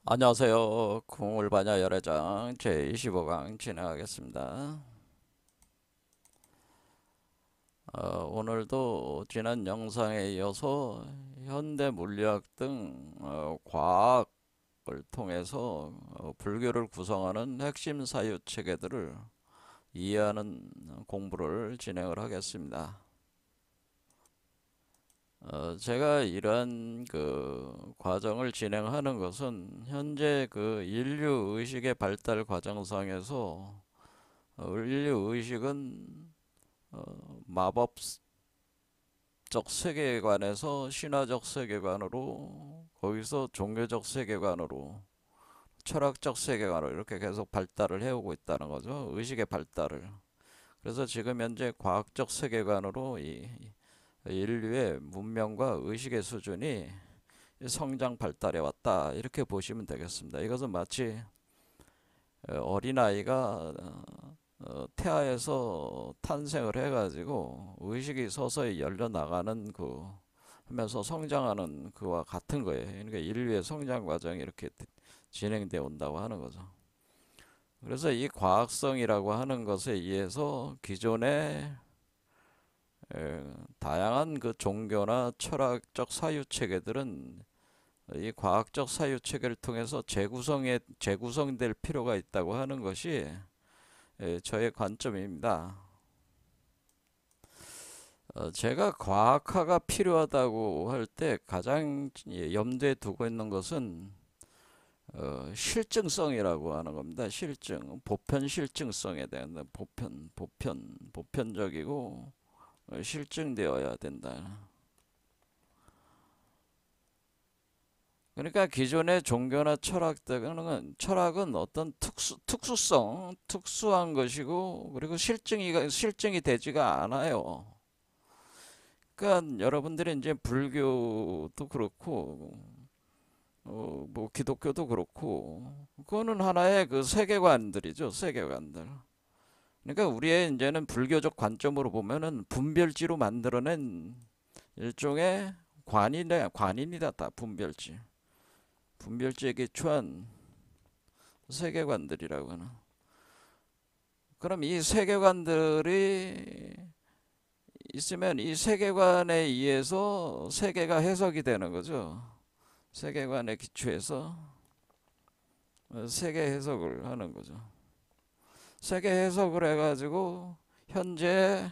안녕하세요. 궁울반야 열애장 제25강 진행하겠습니다. 오늘도 지난 영상에 이어서 현대 물리학 등 과학을 통해서 불교를 구성하는 핵심 사유 체계들을 이해하는 공부를 진행을 하겠습니다. 제가 이러한 그 과정을 진행하는 것은 현재 그 인류 의식의 발달 과정상에서 인류 의식은 마법적 세계관에서 신화적 세계관으로, 거기서 종교적 세계관으로, 철학적 세계관으로 이렇게 계속 발달을 해오고 있다는 거죠. 의식의 발달을. 그래서 지금 현재 과학적 세계관으로 이 인류의 문명과 의식의 수준이 성장 발달해 왔다, 이렇게 보시면 되겠습니다. 이것은 마치 어린아이가 태아에서 탄생을 해가지고 의식이 서서히 열려나가는 그 하면서 성장하는 그와 같은 거예요. 그러니까 인류의 성장 과정이 이렇게 진행되어 온다고 하는 거죠. 그래서 이 과학성이라고 하는 것에 의해서 기존의 다양한 그 종교나 철학적 사유 체계들은 이 과학적 사유 체계를 통해서 재구성될 필요가 있다고 하는 것이 저의 관점입니다. 제가 과학화가 필요하다고 할 때 가장 염두에 두고 있는 것은 실증성이라고 하는 겁니다. 실증, 보편 실증성에 대한 보편적이고 실증되어야 된다. 그러니까 기존의 종교나 철학은 어떤 특수한 것이고, 그리고 실증이 되지가 않아요. 그러니까 여러분들이 이제 불교도 그렇고, 뭐 기독교도 그렇고, 그거는 하나의 그 세계관들이죠, 세계관들. 그러니까 우리의 이제는 불교적 관점으로 보면은 분별지로 만들어낸 일종의 관인이다, 다 분별지. 분별지에 기초한 세계관들이라고 하는. 그럼 이 세계관들이 있으면 이 세계관에 의해서 세계가 해석이 되는 거죠. 세계관에 기초해서 세계 해석을 하는 거죠. 세계 해석을 해가지고 현재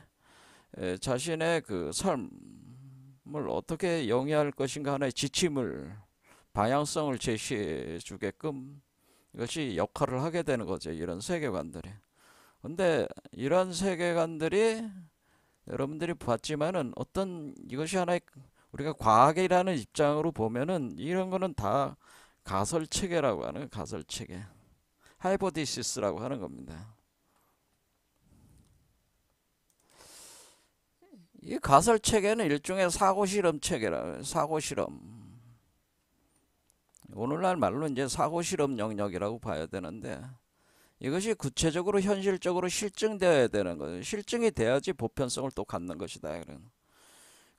자신의 그 삶을 어떻게 영위할 것인가 하나의 지침을, 방향성을 제시해 주게끔 이것이 역할을 하게 되는 거죠. 이런 세계관들이. 근데 이런 세계관들이 여러분들이 봤지만은 어떤 이것이 하나의, 우리가 과학이라는 입장으로 보면은 이런 거는 다 가설 체계라고 하는, 가설 체계, 하이포디시스라고 하는 겁니다. 이 가설 체계는 일종의 사고 실험 체계라, 사고 실험. 오늘날 말로 이제 사고 실험 영역이라고 봐야 되는데, 이것이 구체적으로 현실적으로 실증되어야 되는 거예요. 실증이 돼야지 보편성을 또 갖는 것이다.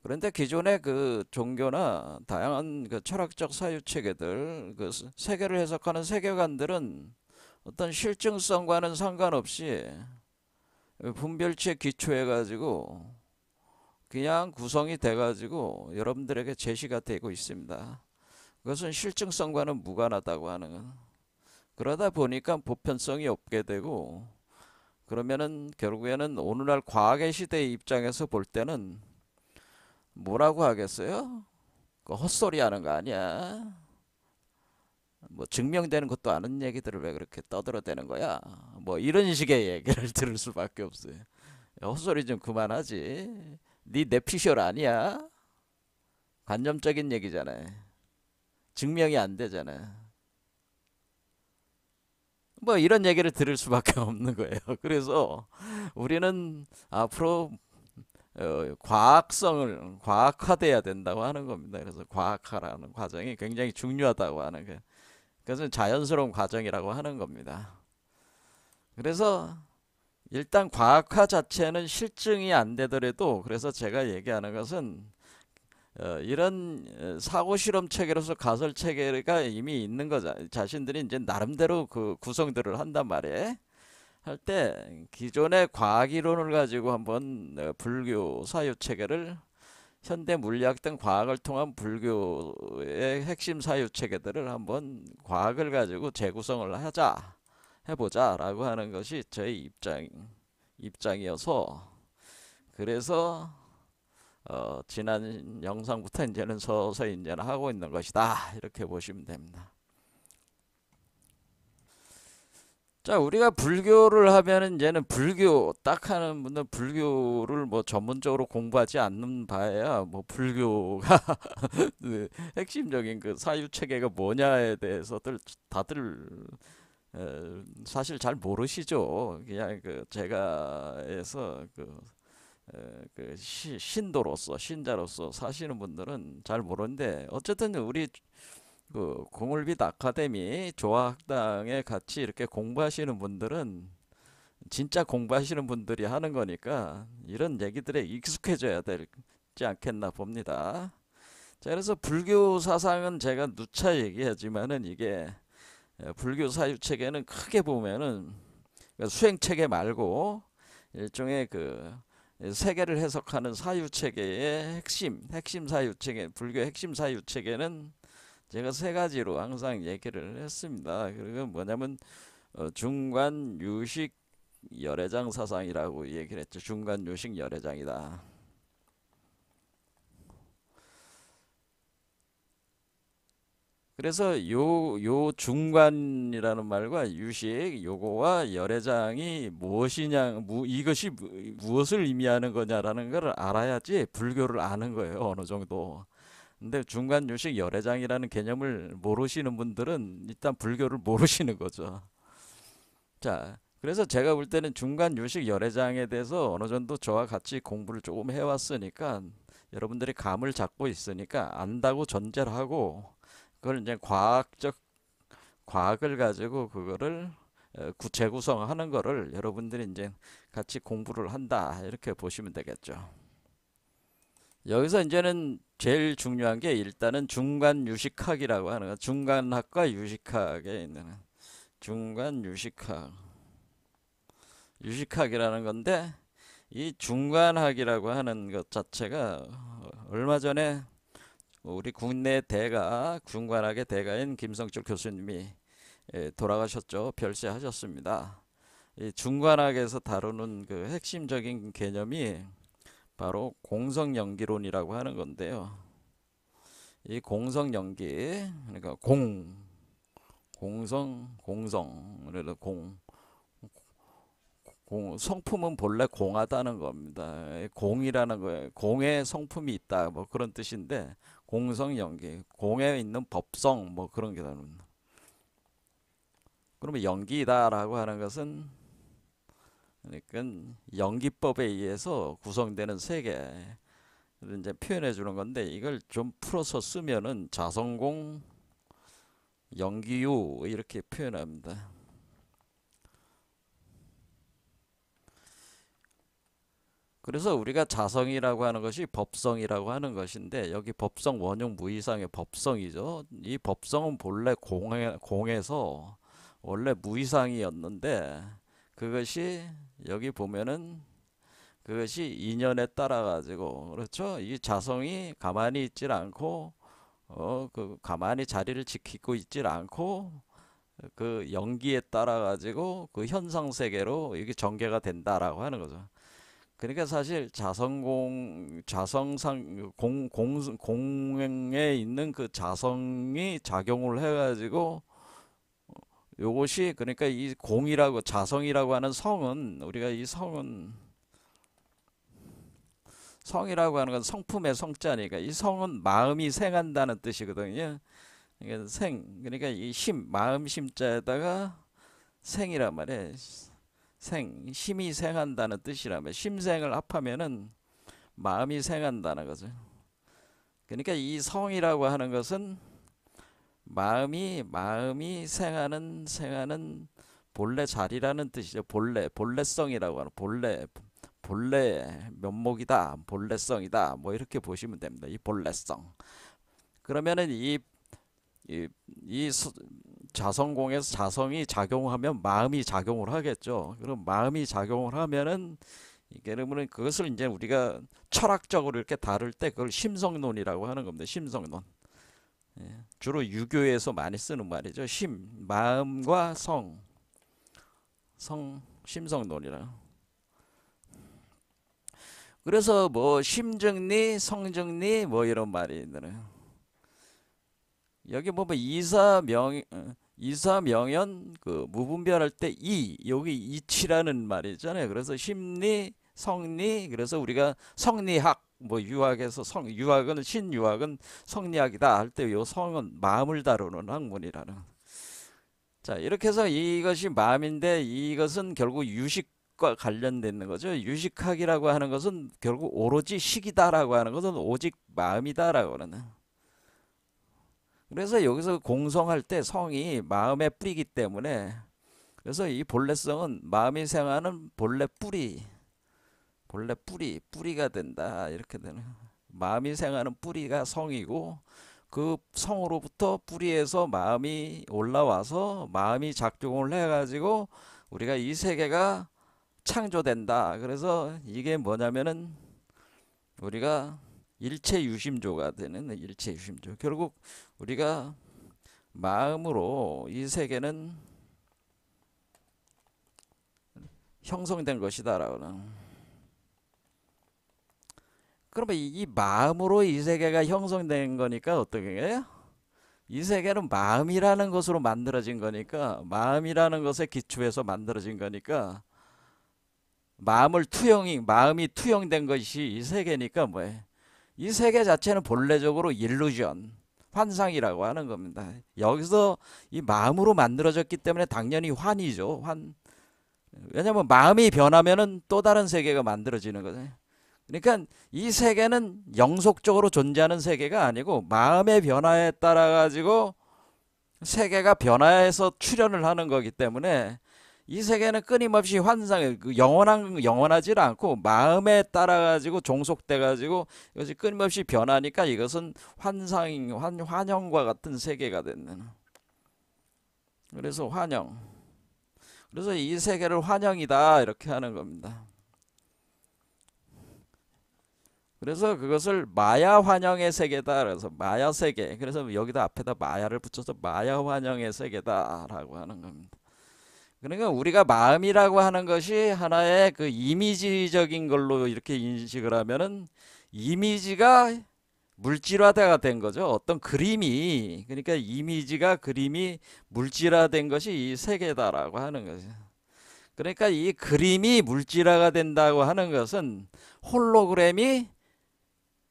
그런데 기존의 그 종교나 다양한 그 철학적 사유 체계들, 그 세계를 해석하는 세계관들은 어떤 실증성과는 상관없이 분별치에 기초해 가지고 그냥 구성이 돼 가지고 여러분들에게 제시가 되고 있습니다. 그것은 실증성과는 무관하다고 하는. 그러다 보니까 보편성이 없게 되고, 그러면은 결국에는 오늘날 과학의 시대의 입장에서 볼 때는 뭐라고 하겠어요? 그 헛소리 하는 거 아니야? 뭐 증명되는 것도 아는 얘기들을 왜 그렇게 떠들어대는 거야? 뭐 이런 식의 얘기를 들을 수밖에 없어요. 헛소리 좀 그만하지. 네 뇌피셜 아니야? 관념적인 얘기잖아요. 증명이 안 되잖아. 뭐 이런 얘기를 들을 수밖에 없는 거예요. 그래서 우리는 앞으로 과학화돼야 된다고 하는 겁니다. 그래서 과학화라는 과정이 굉장히 중요하다고 하는 거예요. 그것은 자연스러운 과정이라고 하는 겁니다. 그래서 일단 과학화 자체는 실증이 안 되더라도, 그래서 제가 얘기하는 것은 이런 사고 실험 체계로서 가설 체계가 이미 있는 거죠. 자신들이 이제 나름대로 그 구성들을 한단 말이에요. 할 때 기존의 과학 이론을 가지고 한번 불교 사유 체계를 현대 물리학 등 과학을 통한 불교의 핵심 사유 체계들을 한번 과학을 가지고 재구성을 하자 해보자라고 하는 것이 저희 입장이어서 그래서 지난 영상부터 이제는 서서히 이제는 하고 있는 것이다 이렇게 보시면 됩니다. 자, 우리가 불교를 하면은 이제는 불교 딱 하는 분은 불교를 뭐 전문적으로 공부하지 않는 바에야 뭐 불교가 그 핵심적인 그 사유 체계가 뭐냐에 대해서들 다들 사실 잘 모르시죠. 그냥 그 제가 해서 그 신도로서 신자로서 사시는 분들은 잘 모르는데 어쨌든 우리 그 공울빛 아카데미 조화학당에 같이 이렇게 공부하시는 분들은 진짜 공부하시는 분들이 하는 거니까 이런 얘기들에 익숙해져야 되지 않겠나 봅니다. 자, 그래서 불교 사상은 제가 누차 얘기하지만은 이게 불교 사유 체계는 크게 보면은 수행 체계 말고 일종의 그 세계를 해석하는 사유 체계의 핵심 사유 체계, 불교 핵심 사유 체계는 제가 세 가지로 항상 얘기를 했습니다. 그리고 뭐냐면 중관 유식 열애장 사상이라고 얘기를 했죠. 중간 유식 열애장이다. 그래서 요 중관이라는 말과 유식 요거와 열애장이 무엇이냐 이것이 무엇을 의미하는 거냐라는 걸 알아야지 불교를 아는 거예요. 어느 정도. 근데 중간 유식 열애장이라는 개념을 모르시는 분들은 일단 불교를 모르시는 거죠. 자, 그래서 제가 볼 때는 중간 유식 열애장에 대해서 어느 정도 저와 같이 공부를 조금 해왔으니까 여러분들이 감을 잡고 있으니까 안다고 전제를 하고 그걸 이제 과학을 가지고 그거를 재구성하는 거를 여러분들이 이제 같이 공부를 한다 이렇게 보시면 되겠죠. 여기서 이제는 제일 중요한 게 일단은 중간 유식학이라고 하는 거. 중간학과 유식학에 있는 중간 유식학이라는 건데 이 중간학이라고 하는 것 자체가 얼마 전에 우리 국내 대가 중간학의 대가인 김성철 교수님이 돌아가셨죠. 별세하셨습니다. 이 중간학에서 다루는 그 핵심적인 개념이 바로 공성연기론이라고 하는 건데요. 이 공성연기, 그러니까 공성, 그래서 성품은 본래 공하다는 겁니다. 공이라는 거예요. 공에 성품이 있다, 뭐 그런 뜻인데, 공성연기, 공에 있는 법성, 뭐 그런 게 다릅니다. 그러면 연기다라고 하는 것은, 그러니까 연기법에 의해서 구성되는 세계, 이제 표현해 주는 건데 이걸 좀 풀어서 쓰면은 자성공 연기유 이렇게 표현합니다. 그래서 우리가 자성이라고 하는 것이 법성이라고 하는 것인데 여기 법성 원용 무이상의 법성이죠. 이 법성은 본래 공에서 원래 무이상이었는데 그것이 여기 보면은 그것이 인연에 따라 가지고 그렇죠. 이 자성이 가만히 있질 않고 그 가만히 자리를 지키고 있질 않고 그 연기에 따라 가지고 그 현상 세계로 이게 전개가 된다라고 하는 거죠. 그러니까 사실 자성상 공에 있는 그 자성이 작용을 해가지고 요것이 그러니까 이 공이라고 자성이라고 하는 성은 우리가 이 성이라고 하는 건 성품의 성자니까 이 성은 마음이 생한다는 뜻이거든요. 그러니까 그러니까 이 마음 심자에다가 생이란 말이에요. 힘이 생한다는 뜻이라면 심생을 합하면은 마음이 생한다는 거죠. 그러니까 이 성이라고 하는 것은 마음이 생하는 본래 자리라는 뜻이죠. 본래성이라고 하는 본래 면목이다, 본래성이다, 뭐 이렇게 보시면 됩니다. 이 본래성. 그러면은 이 자성공에서 자성이 작용하면 마음이 작용을 하겠죠. 그럼 마음이 작용을 하면은 그러면은 그것을 이제 우리가 철학적으로 이렇게 다룰 때 그걸 심성론이라고 하는 겁니다. 심성론. 예, 주로 유교에서 많이 쓰는 말이죠. 마음과 심성론이라. 그래서 뭐 심정리, 성정리 뭐 이런 말이 있는. 여기 보면 이사명연 그 무분별할 때 여기 이치라는 말이 있잖아요. 그래서 심리, 성리, 그래서 우리가 성리학 뭐 유학에서 유학은 신유학은 성리학이다 할 때 요 성은 마음을 다루는 학문이라는. 자, 이렇게 해서 이것이 마음인데 이것은 결국 유식과 관련되는 거죠. 유식학이라고 하는 것은 결국 오로지 식이다라고 하는 것은 오직 마음이다라고 하는. 그래서 여기서 공성할 때 성이 마음의 뿌리이기 때문에, 그래서 이 본래성은 마음이 생하는 뿌리가 된다 이렇게 되는. 마음이 생하는 뿌리가 성이고, 그 성으로부터 뿌리에서 마음이 올라와서 마음이 작용을 해가지고 우리가 이 세계가 창조된다. 그래서 이게 뭐냐면은 우리가 일체유심조가 되는, 일체유심조. 결국 우리가 마음으로 이 세계는 형성된 것이다라고는. 그러면 이 마음으로 이 세계가 형성된 거니까 어떻게 해요? 이 세계는 마음이라는 것으로 만들어진 거니까, 마음이라는 것에 기초해서 만들어진 거니까, 마음이 투영된 것이 이 세계니까 뭐예요? 이 세계 자체는 본래적으로 일루전, 환상이라고 하는 겁니다. 여기서 이 마음으로 만들어졌기 때문에 당연히 환이죠. 왜냐하면 마음이 변하면은 또 다른 세계가 만들어지는 거죠. 그러니까 이 세계는 영속적으로 존재하는 세계가 아니고 마음의 변화에 따라 가지고 세계가 변화해서 출현을 하는 거기 때문에 이 세계는 끊임없이 영원하지 않고 마음에 따라 가지고 종속돼 가지고 이것이 끊임없이 변하니까 이것은 환영과 같은 세계가 되는. 그래서 그래서 이 세계를 환영이다 이렇게 하는 겁니다. 그래서 그것을 마야 환영의 세계다. 그래서 마야 세계. 그래서 여기다 앞에다 마야를 붙여서 마야 환영의 세계다라고 하는 겁니다. 그러니까 우리가 마음이라고 하는 것이 하나의 그 이미지적인 걸로 이렇게 인식을 하면은 이미지가 물질화가 된 거죠. 어떤 그림이, 그러니까 그림이 물질화된 것이 이 세계다라고 하는 거죠. 그러니까 이 그림이 물질화가 된다고 하는 것은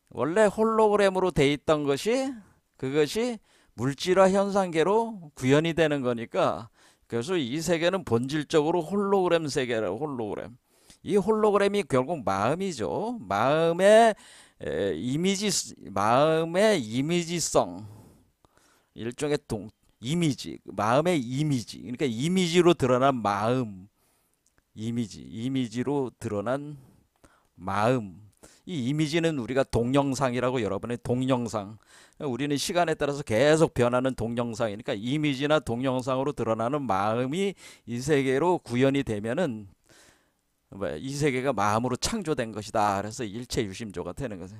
원래 홀로그램으로 돼 있던 것이 그것이 물질화 현상계로 구현이 되는 거니까, 그래서 이 세계는 본질적으로 홀로그램 세계라고. 이 홀로그램이 결국 마음이죠. 마음의 이미지성, 일종의 마음의 이미지. 그러니까 이미지로 드러난 마음, 이미지로 드러난 마음. 이 이미지는 우리가 동영상이라고, 여러분의 동영상, 우리는 시간에 따라서 계속 변하는 동영상이니까 이미지나 동영상으로 드러나는 마음이 이 세계로 구현이 되면은 이 세계가 마음으로 창조된 것이다. 그래서 일체유심조가 되는 거죠.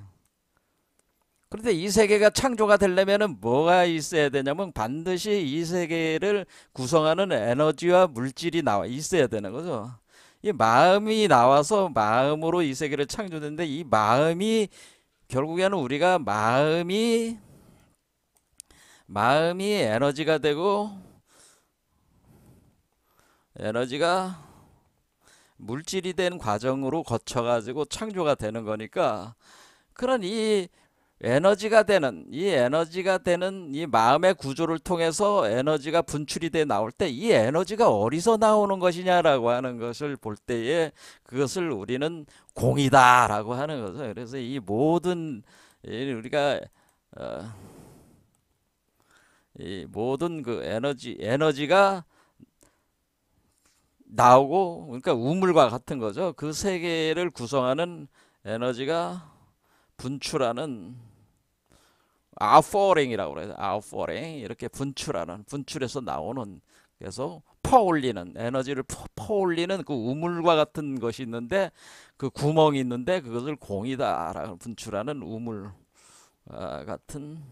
그런데 이 세계가 창조가 되려면은 뭐가 있어야 되냐면 반드시 이 세계를 구성하는 에너지와 물질이 나와 있어야 되는 거죠. 이 마음이 나와서 마음으로 이 세계를 창조되는데, 이 마음이 결국에는 우리가 마음이 에너지가 되고, 에너지가 물질이 된 과정으로 거쳐가지고 창조가 되는 거니까, 그런 이 에너지가 되는 이 마음의 구조를 통해서 에너지가 분출이 돼 나올 때, 이 에너지가 어디서 나오는 것이냐라고 하는 것을 볼 때에 그것을 우리는 공이다라고 하는 거죠. 그래서 이 모든 우리가 이 모든 그 에너지가 나오고, 그러니까 우물과 같은 거죠. 그 세계를 구성하는 에너지가 분출하는 아우포링이라고 그래요. 아우포링 이렇게 분출해서 나오는, 그래서 퍼올리는 에너지를 퍼올리는 그 우물과 같은 것이 있는데, 그 구멍이 있는데 그것을 공이다라고 분출하는 우물 같은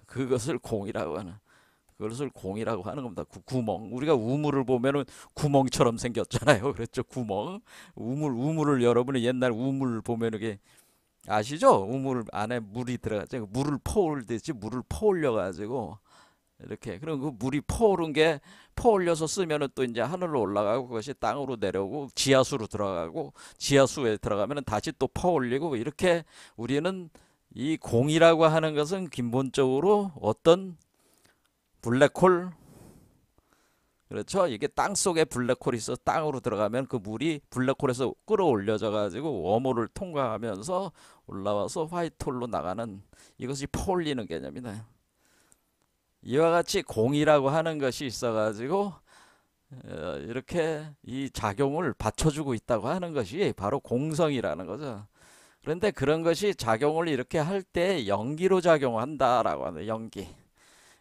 그것을 공이라고 하는, 그것을 공이라고 하는 겁니다. 구멍. 우리가 우물을 보면은 구멍처럼 생겼잖아요. 그랬죠. 구멍. 우물을 여러분이 옛날 우물 보면 이게 아시죠? 우물 안에 물이 들어가죠. 물을 퍼올듯이 물을 퍼올려 가지고 이렇게, 그럼 그 물이 퍼오른 게 퍼올려서 쓰면은 또 이제 하늘로 올라가고, 그것이 땅으로 내려오고 지하수로 들어가고, 지하수에 들어가면은 다시 또 퍼올리고, 이렇게 우리는 이 공이라고 하는 것은 기본적으로 어떤 블랙홀, 그렇죠? 이게 땅 속에 블랙홀이 있어 땅으로 들어가면 그 물이 블랙홀에서 끌어올려져 가지고 웜홀을 통과하면서 올라와서 화이트홀로 나가는, 이것이 퍼올리는 개념이다. 이와 같이 공이라고 하는 것이 있어 가지고 이렇게 이 작용을 받쳐주고 있다고 하는 것이 바로 공성이라는 거죠. 그런데 그런 것이 작용을 이렇게 할 때 연기로 작용한다라고 하는, 연기.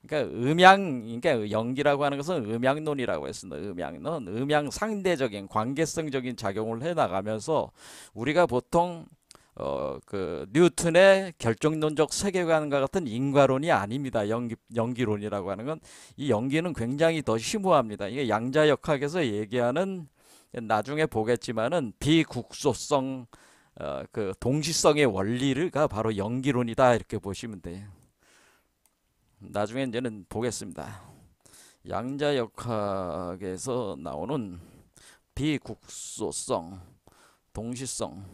그러니까 그러니까 연기라고 하는 것은 음양론이라고 했습니다. 음양론, 음양 상대적인 관계성적인 작용을 해 나가면서 우리가 보통 그 뉴턴의 결정론적 세계관과 같은 인과론이 아닙니다. 연기론이라고 하는 건, 이 연기는 굉장히 더 심오합니다. 이게 양자역학에서 얘기하는, 나중에 보겠지만은 비국소성, 그 동시성의 원리가 바로 연기론이다, 이렇게 보시면 돼요. 나중에 이제는 보겠습니다. 양자역학에서 나오는 비국소성, 동시성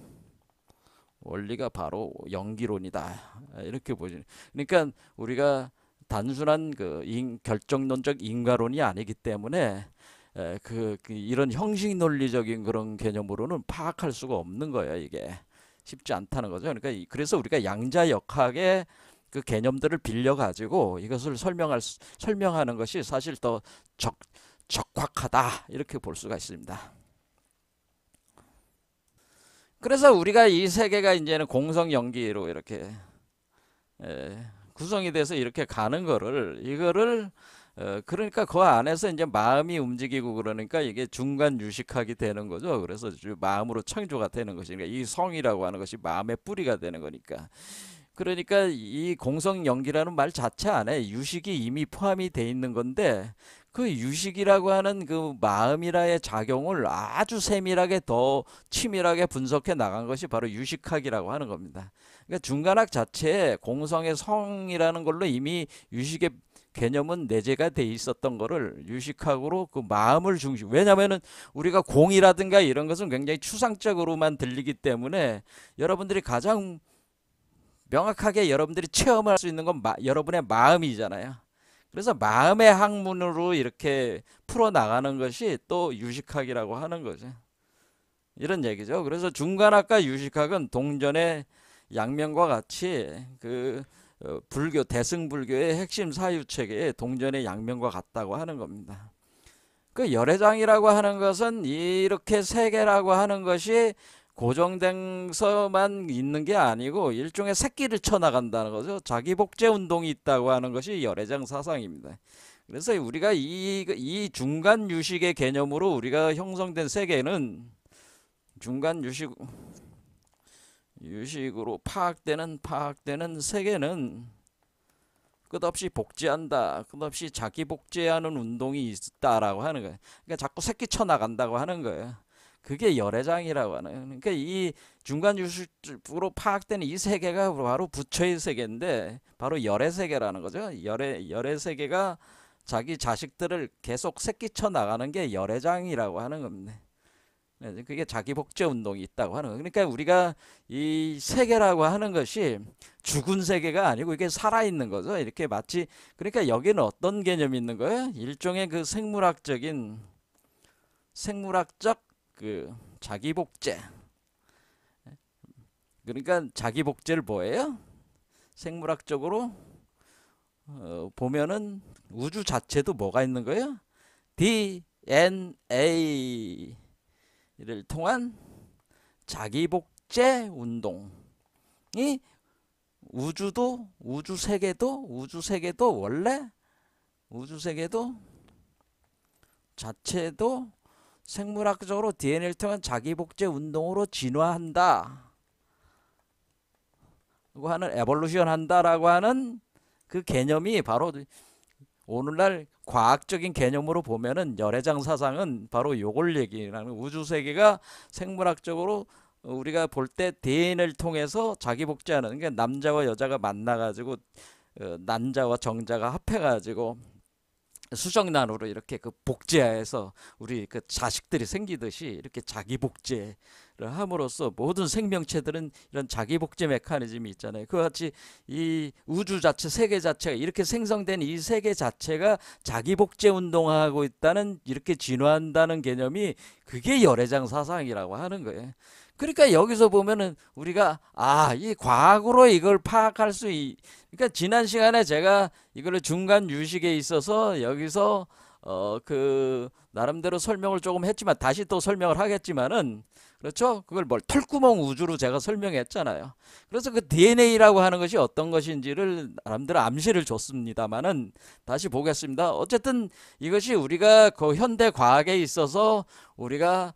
원리가 바로 연기론이다, 이렇게 보죠. 그러니까 우리가 단순한 그 결정론적 인과론이 아니기 때문에 이런 형식 논리적인 그런 개념으로는 파악할 수가 없는 거예요. 이게 쉽지 않다는 거죠. 그러니까 그래서 우리가 양자역학의 그 개념들을 빌려 가지고 이것을 설명하는 것이 사실 더 적확하다, 이렇게 볼 수가 있습니다. 그래서 우리가 이 세계가 이제는 공성 연기로 이렇게 구성이 돼서 이렇게 가는 거를, 이거를 그러니까 그 안에서 이제 마음이 움직이고, 그러니까 이게 중간 유식학이 되는 거죠. 그래서 마음으로 창조가 되는 것이니까, 이 성이라고 하는 것이 마음의 뿌리가 되는 거니까. 그러니까 이 공성 연기라는 말 자체 안에 유식이 이미 포함이 돼 있는 건데, 그 유식이라고 하는 그 마음이라의 작용을 아주 세밀하게 더 치밀하게 분석해 나간 것이 바로 유식학이라고 하는 겁니다. 그러니까 중간학 자체에 공성의 성이라는 걸로 이미 유식의 개념은 내재가 돼 있었던 거를 유식학으로 그 마음을 중심, 왜냐면은 우리가 공이라든가 이런 것은 굉장히 추상적으로만 들리기 때문에 여러분들이 가장 명확하게 여러분들이 체험할 수 있는 건 여러분의 마음이잖아요. 그래서 마음의 학문으로 이렇게 풀어나가는 것이 또 유식학이라고 하는 거죠. 이런 얘기죠. 그래서 중간학과 유식학은 동전의 양면과 같이 그 불교, 대승불교의 핵심 사유체계의 동전의 양면과 같다고 하는 겁니다. 그 열애장이라고 하는 것은 이렇게 세계라고 하는 것이 고정돼서만 있는 게 아니고 일종의 새끼를 쳐나간다는 거죠. 자기 복제 운동이 있다고 하는 것이 열애장 사상입니다. 그래서 우리가 이 중간 유식의 개념으로 우리가 형성된 세계는, 중간 유식으로 파악되는 세계는 끝없이 복제한다, 끝없이 자기 복제하는 운동이 있다라고 하는 거예요. 그러니까 자꾸 새끼 쳐나간다고 하는 거예요. 그게 열애장이라고 하는, 그러니까 이 중간 유식으로 파악되는 이 세계가 바로 부처의 세계인데, 바로 열애 세계라는 거죠. 열애 세계가 자기 자식들을 계속 새끼쳐 나가는 게 열애장이라고 하는 겁니다. 그게 자기 복제 운동이 있다고 하는 거예요. 그러니까 우리가 이 세계라고 하는 것이 죽은 세계가 아니고 이게 살아있는 거죠. 이렇게 마치, 그러니까 여기는 어떤 개념이 있는 거예요? 일종의 그 생물학적 그 자기 복제. 그러니까 자기 복제를 뭐예요? 생물학적으로 보면은 우주 자체도 뭐가 있는 거예요? DNA를 통한 자기복제 운동이 우주세계도 원래 우주세계도 자체도 생물학적으로 DNA를 통한 자기복제 운동으로 진화한다 라고 하는, 에볼루션 한다라고 하는 그 개념이 바로 오늘날 과학적인 개념으로 보면은 열애장 사상은 바로 요걸 얘기하는, 우주세계가 생물학적으로 우리가 볼 때 DNA를 통해서 자기복제하는, 그러니까 남자와 여자가 만나가지고 난자와 정자가 합해가지고 수정란으로 이렇게 그 복제해서 우리 그 자식들이 생기듯이 이렇게 자기 복제를 함으로써 모든 생명체들은 이런 자기 복제 메커니즘이 있잖아요. 그와 같이 이 우주 자체, 세계 자체가 이렇게 생성된 이 세계 자체가 자기 복제 운동하고 있다는, 이렇게 진화한다는 개념이, 그게 열애장 사상이라고 하는 거예요. 그러니까 여기서 보면은 우리가 이 과학으로 이걸 파악할 수 그러니까 지난 시간에 제가 이거를 중간 유식에 있어서 여기서 그 나름대로 설명을 조금 했지만 다시 또 설명을 하겠지만은, 그렇죠? 그걸 털구멍 우주로 제가 설명했잖아요. 그래서 그 DNA라고 하는 것이 어떤 것인지를 나름대로 암시를 줬습니다만은, 다시 보겠습니다. 어쨌든 이것이 우리가 그 현대 과학에 있어서 우리가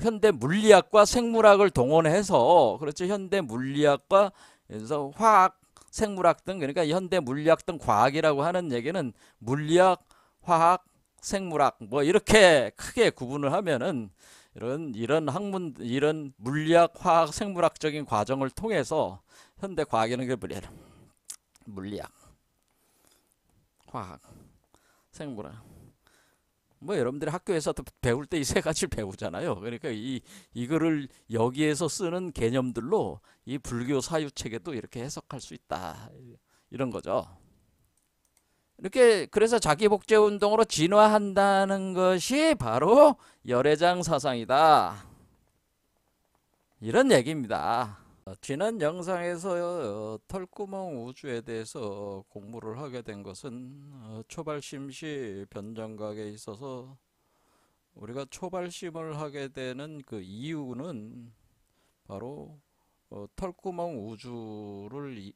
현대 물리학과 생물학을 동원해서, 그렇죠, 현대 물리학과 그래서 화학, 생물학 등, 그러니까 현대 물리학 등 과학이라고 하는 얘기는 물리학, 화학, 생물학 뭐 이렇게 크게 구분을 하면은, 이런 학문, 이런 물리학, 화학, 생물학적인 과정을 통해서 현대 과학이라는 게 물리학, 화학, 생물학, 뭐 여러분들이 학교에서도 배울 때 이 세 가지를 배우잖아요. 그러니까 이거를 여기에서 쓰는 개념들로 이 불교 사유 체계도 이렇게 해석할 수 있다, 이런 거죠. 이렇게 그래서 자기 복제 운동으로 진화한다는 것이 바로 열애장 사상이다, 이런 얘기입니다. 지난 영상에서 털구멍 우주에 대해서 공부를 하게 된 것은 초발심시 변정각에 있어서 우리가 초발심을 하게 되는 그 이유는 바로 털구멍 우주를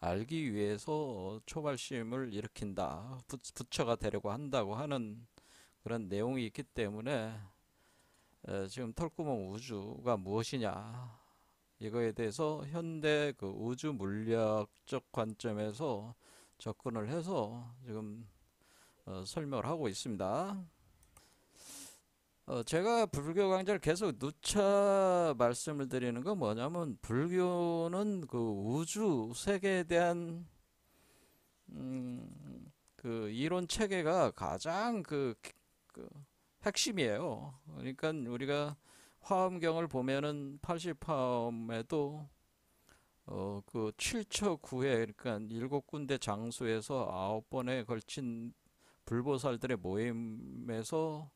알기 위해서 초발심을 일으킨다, 부처가 되려고 한다고 하는 그런 내용이 있기 때문에 지금 털구멍 우주가 무엇이냐, 이거에 대해서 현대 그 우주 물리학적 관점에서 접근을 해서 지금 설명을 하고 있습니다. 제가 불교 강좌를 계속 누차 말씀을 드리는 건 뭐냐면, 불교는 그 우주 세계에 대한 그 이론 체계가 가장 그 핵심이에요. 그러니까 우리가 화엄경을 보면은 80화엄에도 그 7처 9회, 그러니까 7군데 장소에서 9번에 걸친 불보살들의 모임에서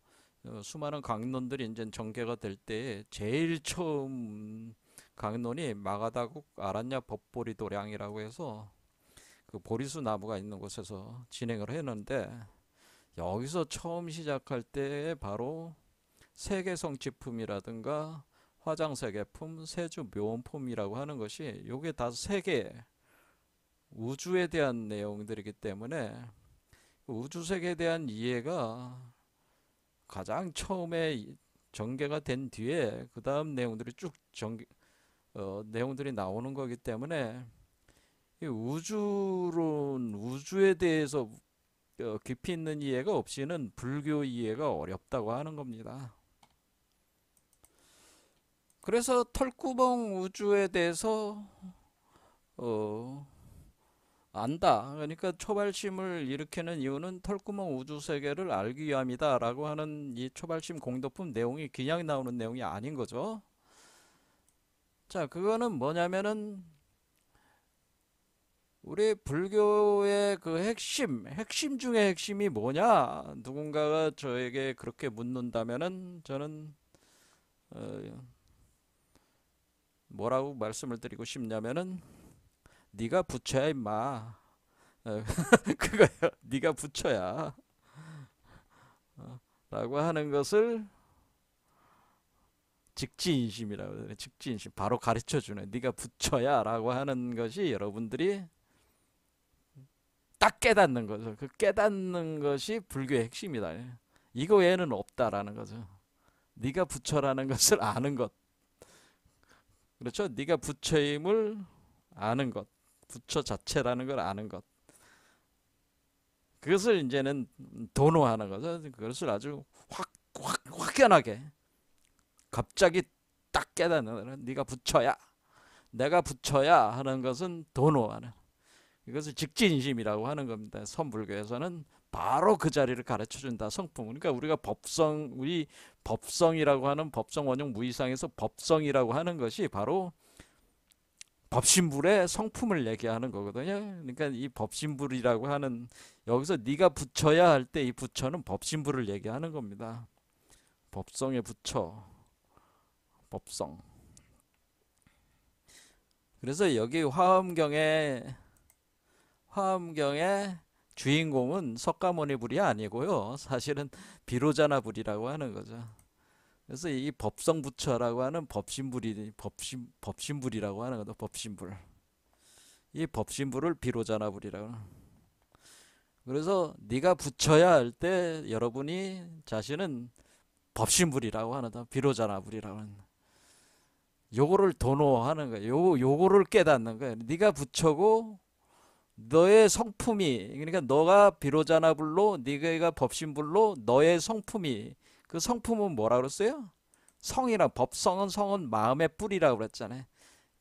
수많은 강론들이 이제 전개가 될 때 제일 처음 강론이 마가다국 아란야 법보리 도량이라고 해서 그 보리수 나무가 있는 곳에서 진행을 했는데, 여기서 처음 시작할 때 바로 세계성취품이라든가 화장세계품, 세주묘원품이라고 하는 것이, 요게 다 세계, 우주에 대한 내용들이기 때문에 우주세계에 대한 이해가 가장 처음에 전개가 된 뒤에 그 다음 내용들이 쭉 내용들이 나오는 거기 때문에, 이 우주론, 우주에 대해서 깊이 있는 이해가 없이는 불교 이해가 어렵다고 하는 겁니다. 그래서 털구멍 우주에 대해서 안다, 그러니까 초발심을 일으키는 이유는 털구멍 우주 세계를 알기 위함이다 라고 하는 이 초발심 공덕품 내용이 그냥 나오는 내용이 아닌 거죠. 자, 그거는 뭐냐면은 우리 불교의 그 핵심 중에 핵심이 뭐냐, 누군가가 저에게 그렇게 묻는다면은 저는 뭐라고 말씀을 드리고 싶냐면은, 네가 부처야 임마. 그거예요. 네가 부처야. 라고 하는 것을 직지인심이라고 해요. 직지인심. 바로 가르쳐주는, 네가 부처야 라고 하는 것이 여러분들이 딱 깨닫는 거죠. 그 깨닫는 것이 불교의 핵심이다. 이거 외에는 없다라는 거죠. 네가 부처라는 것을 아는 것. 그렇죠? 네가 부처임을 아는 것. 부처 자체라는 걸 아는 것. 그것을 이제는 도노하는 거죠. 그것을 아주 확연하게 갑자기 딱 깨닫는 거는 네가 부처야, 내가 부처야 하는 것은 도노하는, 이것을 직진심이라고 하는 겁니다. 선불교에서는 바로 그 자리를 가르쳐 준다. 성품. 그러니까 우리가 우리 법성이라고 하는 법성 원용 무이상에서 법성이라고 하는 것이 바로 법신불의 성품을 얘기하는 거거든요. 그러니까 이 법신불이라고 하는, 여기서 네가 부처야 할 때 이 부처는 법신불을 얘기하는 겁니다. 법성의 부처, 법성. 그래서 여기 화엄경의 주인공은 석가모니 불이 아니고요. 사실은 비로자나 불이라고 하는 거죠. 그래서 이 법성부처라고 하는 법신불이라고 하는 거죠. 법신불. 이 법신불을 비로자나 불이라고 하는. 그래서 네가 부처야 할 때 여러분이 자신은 법신불이라고 하는 거, 비로자나 불이라고 하는. 요거를 도노하는 거예요. 요거를 깨닫는 거예요. 네가 부처고 너의 성품이, 그러니까 너가 비로자나불로, 네가 법신불로 너의 성품이, 그 성품은 뭐라 그랬어요? 성이라, 법성은 마음의 뿌리라고 그랬잖아요.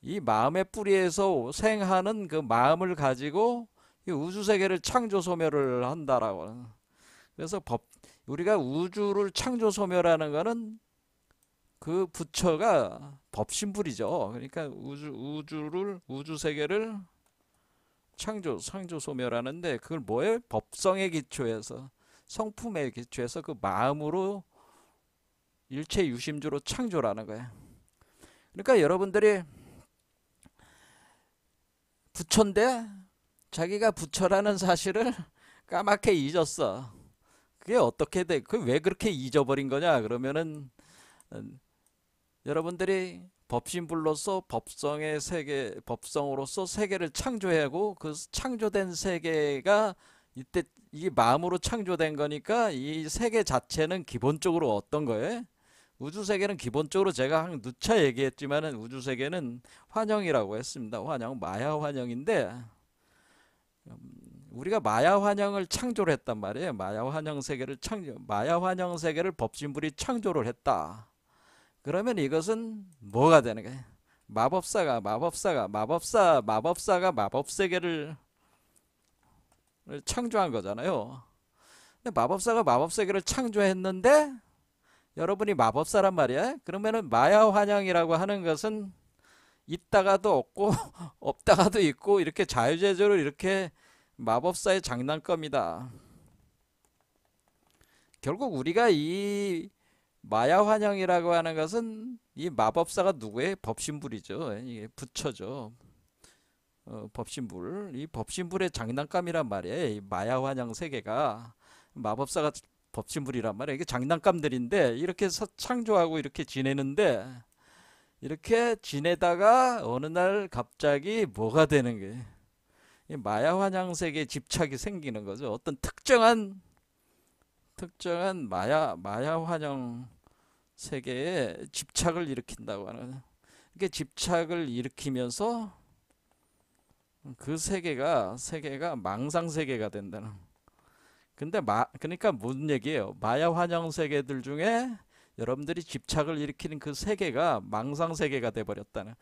이 마음의 뿌리에서 생하는 그 마음을 가지고 이 우주세계를 창조 소멸을 한다라고. 그래서 우리가 우주를 창조 소멸하는 거는 그 부처가 법신불이죠. 그러니까 우주세계를 창조 소멸하는데, 그걸 뭐예요? 법성의 기초에서, 성품의 기초에서 그 마음으로 일체 유심주로 창조라는 거예요. 그러니까 여러분들이 부처인데 자기가 부처라는 사실을 까맣게 잊었어. 그게 어떻게 돼? 그 왜 그렇게 잊어버린 거냐? 그러면은 여러분들이 법신불로서 법성의 세계, 법성으로서 세계를 창조하고 그 창조된 세계가 이때 이게 마음으로 창조된 거니까 이 세계 자체는 기본적으로 어떤 거예요? 우주 세계는 기본적으로 제가 한 누차 얘기했지만은 우주 세계는 환영이라고 했습니다. 환영, 마야 환영인데 우리가 마야 환영을 창조를 했단 말이에요. 마야 환영 세계를 법신불이 창조를 했다. 그러면 이것은 뭐가 되는 거예요? 마법사가 마법세계를 창조한 거잖아요. 근데 마법사가 마법세계를 창조했는데 여러분이 마법사란 말이야. 그러면은 마야 환영이라고 하는 것은 있다가도 없고 없다가도 있고 이렇게 자유제조로 이렇게 마법사의 장난감이다. 결국 우리가 이 마야 환영이라고 하는 것은 이 마법사가 누구의? 법신불이죠. 이게 부처죠. 법신불. 이 법신불의 장난감이란 말이에요. 이 마야 환영 세계가 마법사가 법신불이란 말이에요. 이게 장난감들인데 이렇게 창조하고 이렇게 지내는데 이렇게 지내다가 어느 날 갑자기 뭐가 되는 거예요? 이 마야 환영 세계에 집착이 생기는 거죠. 어떤 특정한 마야 환영 세계에 집착을 일으킨다고 하는. 이게 집착을 일으키면서 그 세계가 망상 세계가 된다는. 근데 그러니까 무슨 얘기예요? 마야 환영 세계들 중에 여러분들이 집착을 일으키는 그 세계가 망상 세계가 돼 버렸다는.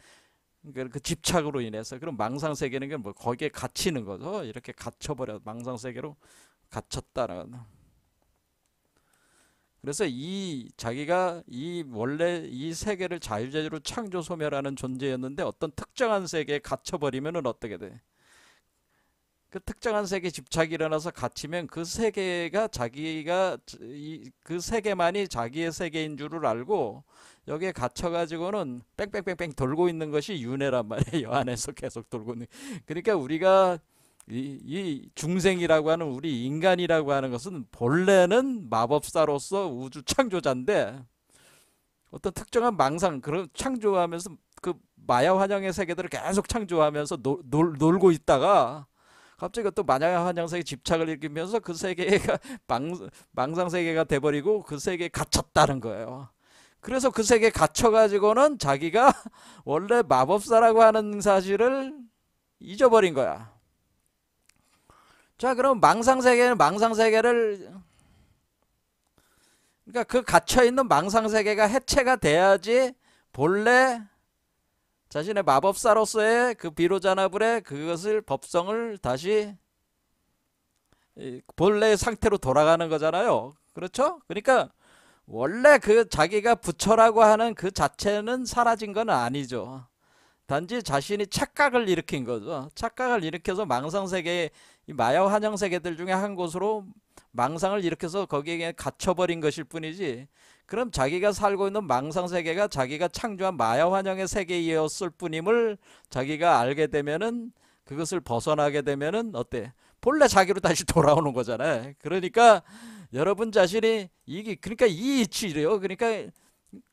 그러니까 그 집착으로 인해서. 그럼 망상 세계는 뭐 거기에 갇히는 거죠. 이렇게 갇혀버려, 망상 세계로 갇혔다는. 그래서 자기가 원래 이 세계를 자유자재로 창조 소멸하는 존재였는데 어떤 특정한 세계에 갇혀버리면은 어떻게 돼? 그 특정한 세계에 집착이 일어나서 갇히면 그 세계가 그 세계만이 자기의 세계인 줄을 알고 여기에 갇혀가지고는 뺑뺑뺑뺑 돌고 있는 것이 윤회란 말이에요. 안에서 계속 돌고 있는. 그러니까 우리가 이 중생이라고 하는 우리 인간이라고 하는 것은 본래는 마법사로서 우주 창조자인데 어떤 특정한 망상 그런 창조하면서 그 마야 환영의 세계들을 계속 창조하면서 놀고 있다가 갑자기 또 마야 환영 세계에 집착을 일으키면서 그 세계가 망상 세계가 돼버리고 그 세계에 갇혔다는 거예요. 그래서 그 세계에 갇혀가지고는 자기가 원래 마법사라고 하는 사실을 잊어버린 거야. 자, 그럼 망상세계는 망상세계를, 그러니까 그 갇혀있는 망상세계가 해체가 돼야지 본래 자신의 마법사로서의 그 비로자나불의 그것을 법성을 다시 본래의 상태로 돌아가는 거잖아요. 그렇죠? 그러니까 원래 그 자기가 부처라고 하는 그 자체는 사라진 건 아니죠. 단지 자신이 착각을 일으킨 거죠. 착각을 일으켜서 망상세계, 이 마야 환영세계들 중에 한 곳으로 망상을 일으켜서 거기에 갇혀버린 것일 뿐이지, 그럼 자기가 살고 있는 망상세계가 자기가 창조한 마야 환영의 세계였을 뿐임을 자기가 알게 되면은, 그것을 벗어나게 되면은 어때? 본래 자기로 다시 돌아오는 거잖아요. 그러니까 여러분 자신이 그러니까 이 이치래요. 그러니까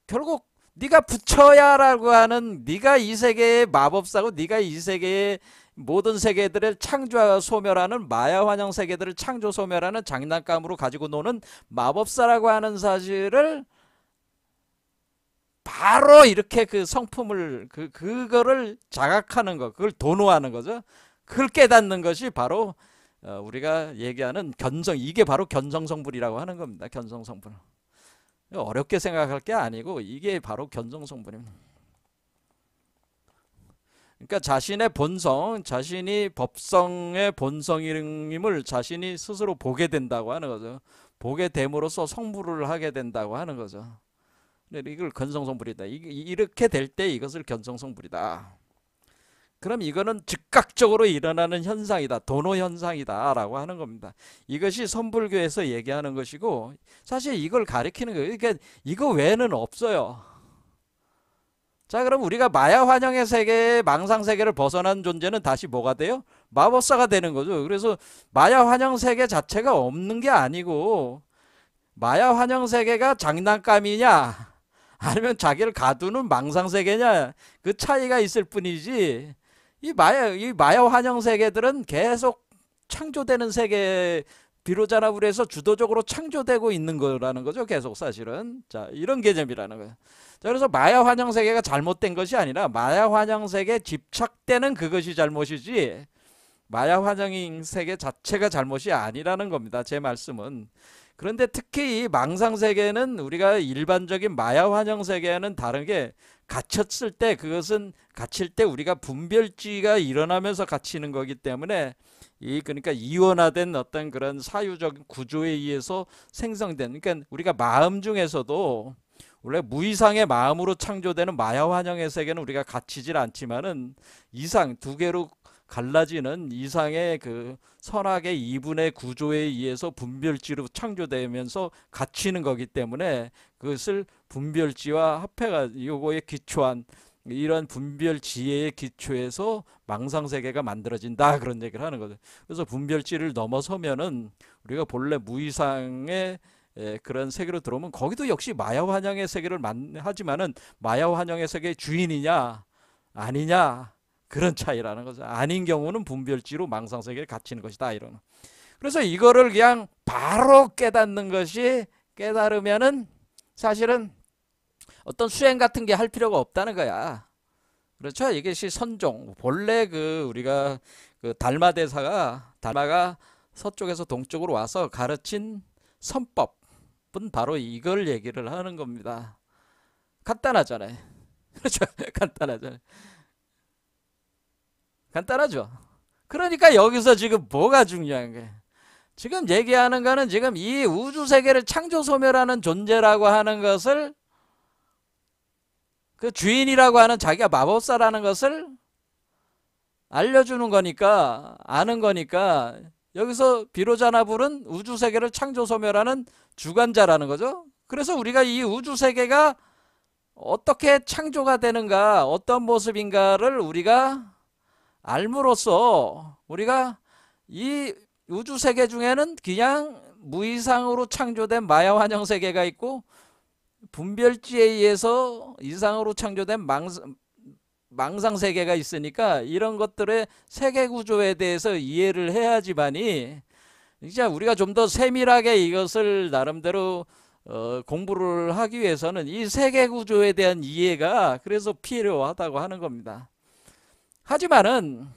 결국 네가 부처야라고 하는, 네가 이 세계의 마법사고 네가 이 세계의 모든 세계들을 창조 소멸하는 마야 환영 세계들을 창조 소멸하는 장난감으로 가지고 노는 마법사라고 하는 사실을 바로 이렇게 그 성품을 그거를 자각하는 거, 그걸 도노하는 거죠. 그걸 깨닫는 것이 바로 우리가 얘기하는 견성, 이게 바로 견성성불이라고 하는 겁니다. 견성성불. 어렵게 생각할 게 아니고 이게 바로 견성성불입니다. 그러니까 자신의 본성, 자신이 법성의 본성임을 자신이 스스로 보게 된다고 하는 거죠. 보게 됨으로써 성불을 하게 된다고 하는 거죠. 이걸 견성성불이다. 이렇게 될 때 이것을 견성성불이다. 그럼 이거는 즉각적으로 일어나는 현상이다. 도노 현상이다 라고 하는 겁니다. 이것이 선불교에서 얘기하는 것이고, 사실 이걸 가리키는 거예요. 그러니까 이거 외에는 없어요. 자, 그럼 우리가 마야 환영의 세계, 망상 세계를 벗어난 존재는 다시 뭐가 돼요? 마법사가 되는 거죠. 그래서 마야 환영 세계 자체가 없는 게 아니고, 마야 환영 세계가 장난감이냐 아니면 자기를 가두는 망상 세계냐, 그 차이가 있을 뿐이지, 이 마야 환영 세계들은 계속 창조되는 세계, 비로자나불에서 주도적으로 창조되고 있는 거라는 거죠. 계속 사실은. 자, 이런 개념이라는 거예요. 자, 그래서 마야 환영 세계가 잘못된 것이 아니라 마야 환영 세계에 집착되는 그것이 잘못이지, 마야 환영 세계 자체가 잘못이 아니라는 겁니다. 제 말씀은. 그런데 특히 이 망상 세계는 우리가 일반적인 마야 환영 세계와는 다르게 갇혔을 때, 그것은 갇힐 때 우리가 분별지가 일어나면서 갇히는 거기 때문에, 그러니까 이원화된 어떤 그런 사유적 구조에 의해서 생성된, 그러니까 우리가 마음 중에서도 원래 무이상의 마음으로 창조되는 마야 환영의 세계는 우리가 갇히질 않지만은, 이상 두 개로 갈라지는 이상의 그 선악의 이분의 구조에 의해서 분별지로 창조되면서 갇히는 거기 때문에, 그것을 분별지와 합해가 요거에 기초한 이런 분별지혜의 기초에서 망상세계가 만들어진다, 그런 얘기를 하는 거죠. 그래서 분별지를 넘어서면은 우리가 본래 무이상의 그런 세계로 들어오면, 거기도 역시 마야 환영의 세계를 하지만은 마야 환영의 세계의 주인이냐 아니냐, 그런 차이라는 거죠. 아닌 경우는 분별지로 망상세계에 갇히는 것이다, 이런. 그래서 이거를 그냥 바로 깨닫는 것이, 깨달으면은 사실은 어떤 수행 같은 게 할 필요가 없다는 거야. 그렇죠? 이것이 선종. 본래 우리가 달마가 서쪽에서 동쪽으로 와서 가르친 선법은 바로 이걸 얘기를 하는 겁니다. 간단하잖아요. 그렇죠? 간단하죠. 그러니까 여기서 지금 뭐가 중요한 거예요? 지금 얘기하는 거는 지금 이 우주 세계를 창조 소멸하는 존재라고 하는 것을, 그 주인이라고 하는 자기가 마법사라는 것을 알려주는 거니까, 아는 거니까, 여기서 비로자나불은 우주 세계를 창조 소멸하는 주관자라는 거죠. 그래서 우리가 이 우주 세계가 어떻게 창조가 되는가, 어떤 모습인가를 우리가 알므로써 우리가 이 우주 세계 중에는 그냥 무이상으로 창조된 마야 환영 세계가 있고, 분별지에 의해서 이상으로 창조된 망상 세계가 있으니까, 이런 것들의 세계 구조에 대해서 이해를 해야지만이, 진짜 우리가 좀 더 세밀하게 이것을 나름대로 공부를 하기 위해서는 이 세계 구조에 대한 이해가 그래서 필요하다고 하는 겁니다. 하지만은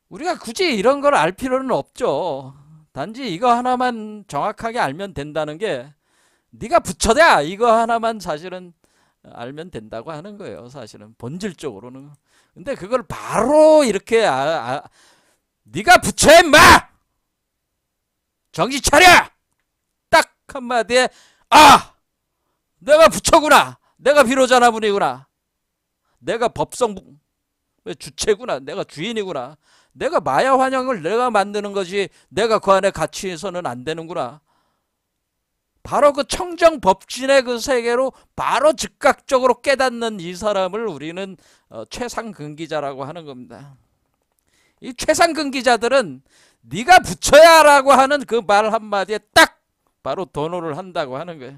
우리가 굳이 이런 걸 알 필요는 없죠. 단지 이거 하나만 정확하게 알면 된다는 게, 네가 부처다 이거 하나만 사실은 알면 된다고 하는 거예요. 사실은 본질적으로는. 근데 그걸 바로 이렇게 네가 부처야 임마! 정신 차려! 딱 한마디에 내가 부처구나, 내가 비로자나문이구나, 내가 법성 주체구나, 내가 주인이구나, 내가 마야 환영을 내가 만드는 것이 내가 그 안에 갇혀서는 안 되는구나. 바로 그 청정 법진의 그 세계로 바로 즉각적으로 깨닫는 이 사람을 우리는 최상근기자라고 하는 겁니다. 이 최상근기자들은 네가 부처야 라고 하는 그 말 한마디에 딱 바로 도노를 한다고 하는 거예요.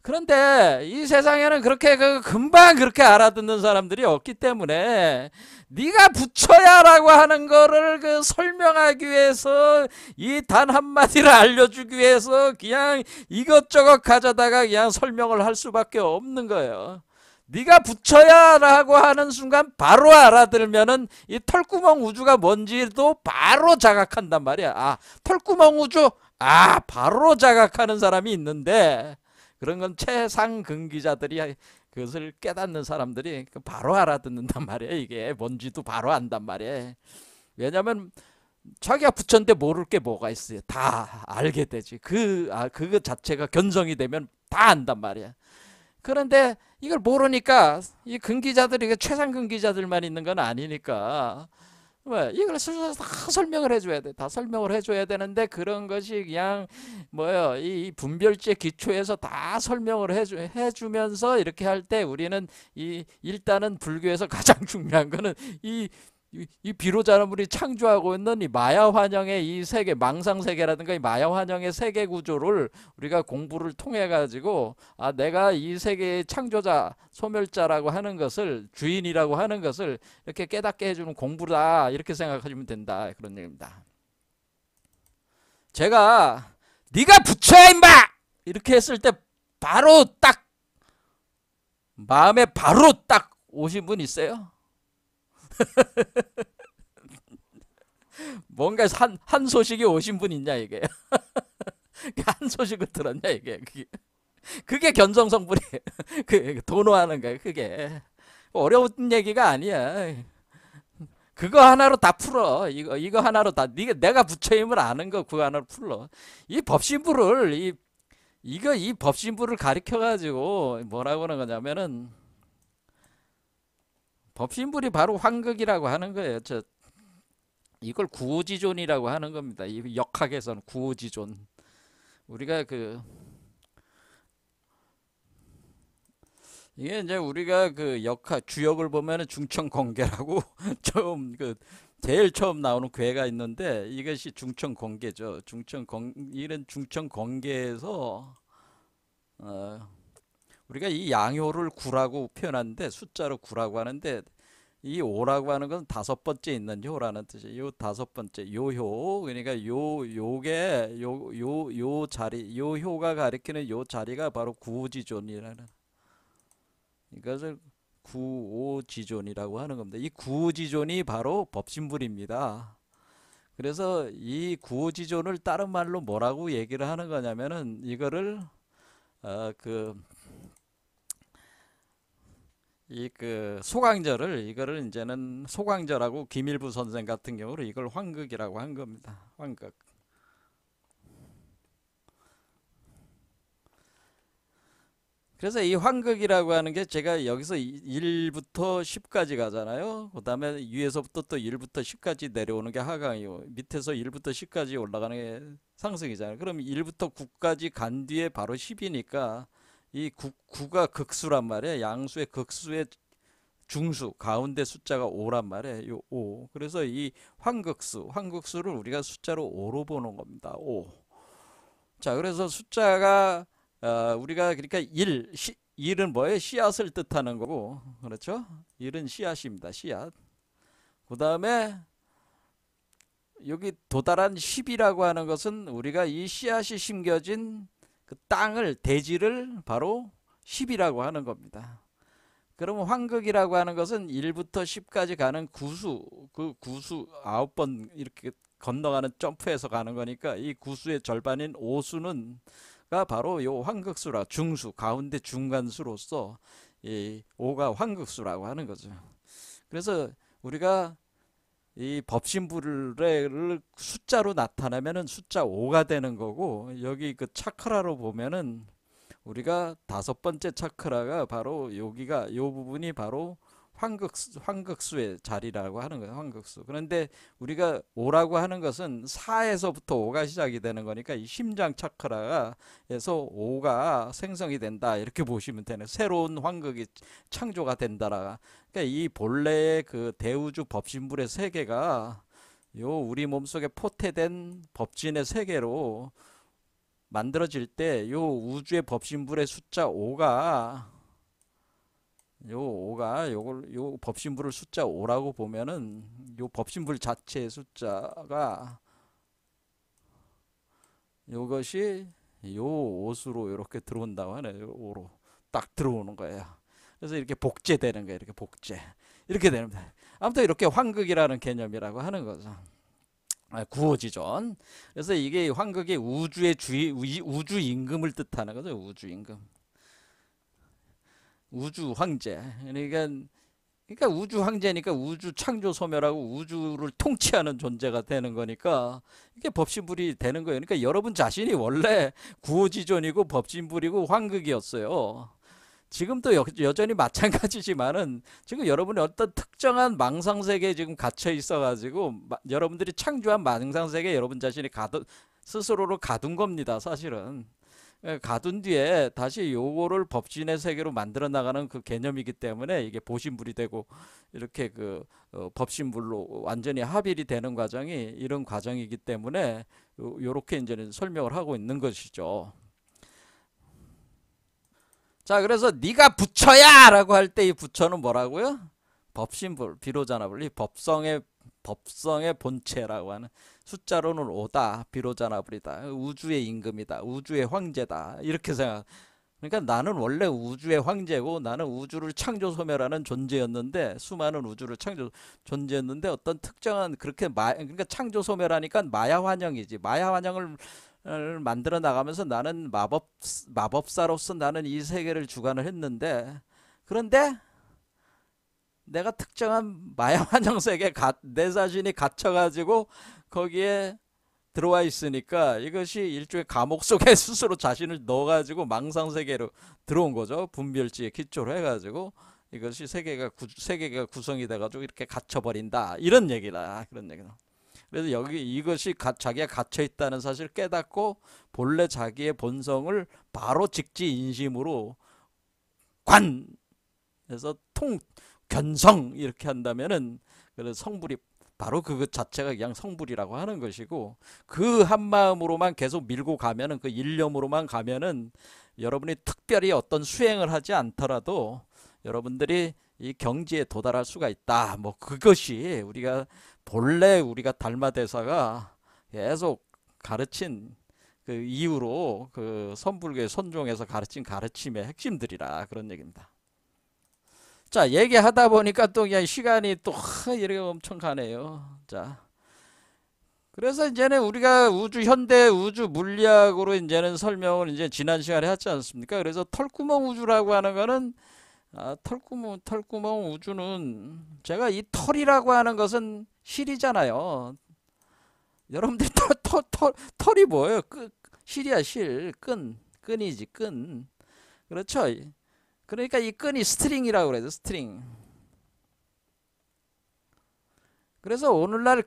그런데 이 세상에는 그렇게 금방 그렇게 알아듣는 사람들이 없기 때문에, 네가 부처야라고 하는 거를 설명하기 위해서, 이 단 한마디를 알려주기 위해서 그냥 이것저것 가져다가 그냥 설명을 할 수밖에 없는 거예요. 네가 부처야라고 하는 순간 바로 알아들면은 이 털구멍 우주가 뭔지도 바로 자각한단 말이야. 털구멍 우주, 바로 자각하는 사람이 있는데, 그런 건 최상근기자들이, 그것을 깨닫는 사람들이 바로 알아듣는단 말이에요. 이게 뭔지도 바로 안단 말이에요. 왜냐면 자기가 부처인데 모를 게 뭐가 있어요. 다 알게 되지. 그거 자체가 견성이 되면 다 안단 말이야. 그런데 이걸 모르니까 이 근기자들이, 최상근기자들만 있는 건 아니니까, 왜 이걸 다 설명을 해줘야 돼. 다 설명을 해줘야 되는데, 그런 것이 그냥 뭐요, 이 분별지의 기초에서 다 설명을 해주면서 이렇게 할 때, 우리는 일단은 불교에서 가장 중요한 거는 이 비로자나물이 창조하고 있는 이 마야 환영의 이 세계, 망상 세계라든가 이 마야 환영의 세계 구조를 우리가 공부를 통해 가지고, 내가 이 세계의 창조자, 소멸자라고 하는 것을, 주인이라고 하는 것을 이렇게 깨닫게 해주는 공부다, 이렇게 생각하시면 된다, 그런 얘기입니다. 제가 네가 부처야 임마! 이렇게 했을 때 바로 딱 마음에 바로 딱 오신 분 있어요? 뭔가 한 소식이 오신 분 있냐 이게. 한 소식을 들었냐 이게. 그게 견성성불이에요. 그 도노하는 거예요. 그게 어려운 얘기가 아니야. 그거 하나로 다 풀어. 이거 하나로 다, 내가 부처임을 아는 거 그거 하나로 풀어. 이 법신부를 이 법신부를 가리켜 가지고 뭐라고 하는 거냐면은, 법신불이 바로 환극이라고 하는 거예요. 이걸 구오지존이라고 하는 겁니다. 이 역학에서는 구오지존. 우리가 이게 이제 우리가 역학 주역을 보면은 중천공계라고 처음 제일 처음 나오는 괴가 있는데, 이것이 중천공계죠. 이런 중천공계에서 우리가 이 양효를 구라고 표현하는데, 숫자로 구라고 하는데, 이 오라고 하는 건 다섯 번째 있는 효라는 뜻이에요. 요 다섯 번째 요효, 그러니까 요 자리, 요 효가 가리키는 요 자리가 바로 구오지존이라는, 이것을 구오지존이라고 하는 겁니다. 이 구오지존이 바로 법신불입니다. 그래서 이 구오지존을 다른 말로 뭐라고 얘기를 하는 거냐면은, 이거를 소강절을, 이거를 이제는 소강절하고 김일부 선생 같은 경우로 이걸 환극이라고 한 겁니다. 환극. 그래서 이 환극이라고 하는 게, 제가 여기서 1부터 10까지 가잖아요. 그 다음에 위에서부터 또 1부터 10까지 내려오는 게 하강이고, 밑에서 1부터 10까지 올라가는 게 상승이잖아요. 그럼 1부터 9까지 간 뒤에 바로 10이니까 이 9가 극수란 말이에요. 양수의 극수의 중수 가운데 숫자가 5란 말이에요. 요 5. 그래서 이 황극수를 우리가 숫자로 5로 보는 겁니다. 5. 자, 그래서 숫자가 우리가 그러니까 1은 뭐예요? 씨앗을 뜻하는 거고, 그렇죠? 1은 씨앗입니다. 씨앗. 그 다음에 여기 도달한 10이라고 하는 것은 우리가 이 씨앗이 심겨진 그 땅을, 대지를 바로 10이라고 하는 겁니다. 그러면 황극이라고 하는 것은 1부터 10까지 가는 구수, 그 구수 9번 이렇게 건너가는 점프해서 가는 거니까 이 구수의 절반인 5수는가 바로 요 황극수라, 중수, 가운데 중간수로서 이 5가 황극수라고 하는 거죠. 그래서 우리가 이 법신불을 숫자로 나타내면은 숫자 5가 되는 거고, 여기 그 차크라로 보면은 우리가 5번째 차크라가 바로 여기가, 요 부분이 바로 황극수의 자리라고 하는 거예요. 황극수. 그런데 우리가 5라고 하는 것은 4에서부터 5가 시작이 되는 거니까 이 심장 차크라에서 5가 생성이 된다, 이렇게 보시면 되네. 새로운 황극이 창조가 된다라. 그러니까 이 본래의 그 대우주 법신불의 세계가 요 우리 몸속에 포태된 법진의 세계로 만들어질 때 요 우주의 법신불의 숫자 5가 요 법신불을 숫자 5라고 보면은 요 법신불 자체의 숫자가 요것이 요 옷으로 이렇게 들어온다고 하네요. 5로 딱 들어오는 거예요. 그래서 이렇게 복제되는 거예요. 이렇게 복제. 이렇게 되는 거예요. 아무튼 이렇게 황극이라는 개념이라고 하는 거죠. 구호지존. 그래서 이게 황극이 우주의 우주 임금을 뜻하는 거죠. 우주 임금. 우주 황제. 그러니까 우주 황제니까 우주 창조 소멸하고 우주를 통치하는 존재가 되는 거니까 이게 법신불이 되는 거예요. 그러니까 여러분 자신이 원래 구호지존이고 법신불이고 황극이었어요. 지금도 여전히 마찬가지지만은 지금 여러분이 어떤 특정한 망상세계에 지금 갇혀 있어가지고 여러분들이 창조한 망상세계에 여러분 자신이 스스로를 가둔 겁니다. 사실은. 가둔 뒤에 다시 요거를 법진의 세계로 만들어 나가는 그 개념이기 때문에 이게 보신불이 되고 이렇게 그 법신불로 완전히 합일이 되는 과정이 이런 과정이기 때문에 요렇게 이제는 설명을 하고 있는 것이죠. 자, 그래서 네가 부처야 라고 할 때 이 부처는 뭐라고요? 법신불, 비로자나불이 법성의 본체라고 하는, 숫자로는 5다, 비로자나불이다, 우주의 임금이다, 우주의 황제다, 이렇게 생각. 그러니까 나는 원래 우주의 황제고 나는 우주를 창조 소멸하는 존재였는데, 수많은 우주를 창조 존재였는데 어떤 특정한 그렇게 그러니까 창조 소멸하니까 마야 환영이지. 마야 환영을 만들어 나가면서 나는 마법사로서 나는 이 세계를 주관을 했는데, 그런데 내가 특정한 마야 환영 세계에 내 자신이 갇혀가지고 거기에 들어와 있으니까 이것이 일종의 감옥 속에 스스로 자신을 넣어가지고 망상세계로 들어온 거죠. 분별지에 기초로 해가지고 이것이 세계가 구성이 돼가지고 이렇게 갇혀버린다, 이런 얘기다. 그런 얘기다. 그래서 여기 이것이 자기가 갇혀 있다는 사실을 깨닫고 본래 자기의 본성을 바로 직지인심으로 관해서 견성 이렇게 한다면은 그래서 성불이 바로 그것 자체가 그냥 성불이라고 하는 것이고, 그 한 마음으로만 계속 밀고 가면은, 그 일념으로만 가면은 여러분이 특별히 어떤 수행을 하지 않더라도 여러분들이 이 경지에 도달할 수가 있다. 뭐 그것이 우리가 달마대사가 계속 가르친 그 이후로 그 선불교의 선종에서 가르친 가르침의 핵심들이라, 그런 얘기입니다. 자, 얘기하다 보니까 또 그냥 시간이 또 이렇게 엄청 가네요. 자, 그래서 이제는 우리가 현대 우주 물리학으로 이제는 설명을 이제 지난 시간에 했지 않습니까? 그래서 털구멍 우주라고 하는 거는, 털구멍 우주는, 제가 이 털이라고 하는 것은 실이잖아요. 여러분들이 털이 뭐예요? 실이야, 실. 끈이지, 끈. 그렇죠? 그러니까 이 끈이 스트링이라고 그래요. 스트링. 그래서 오늘날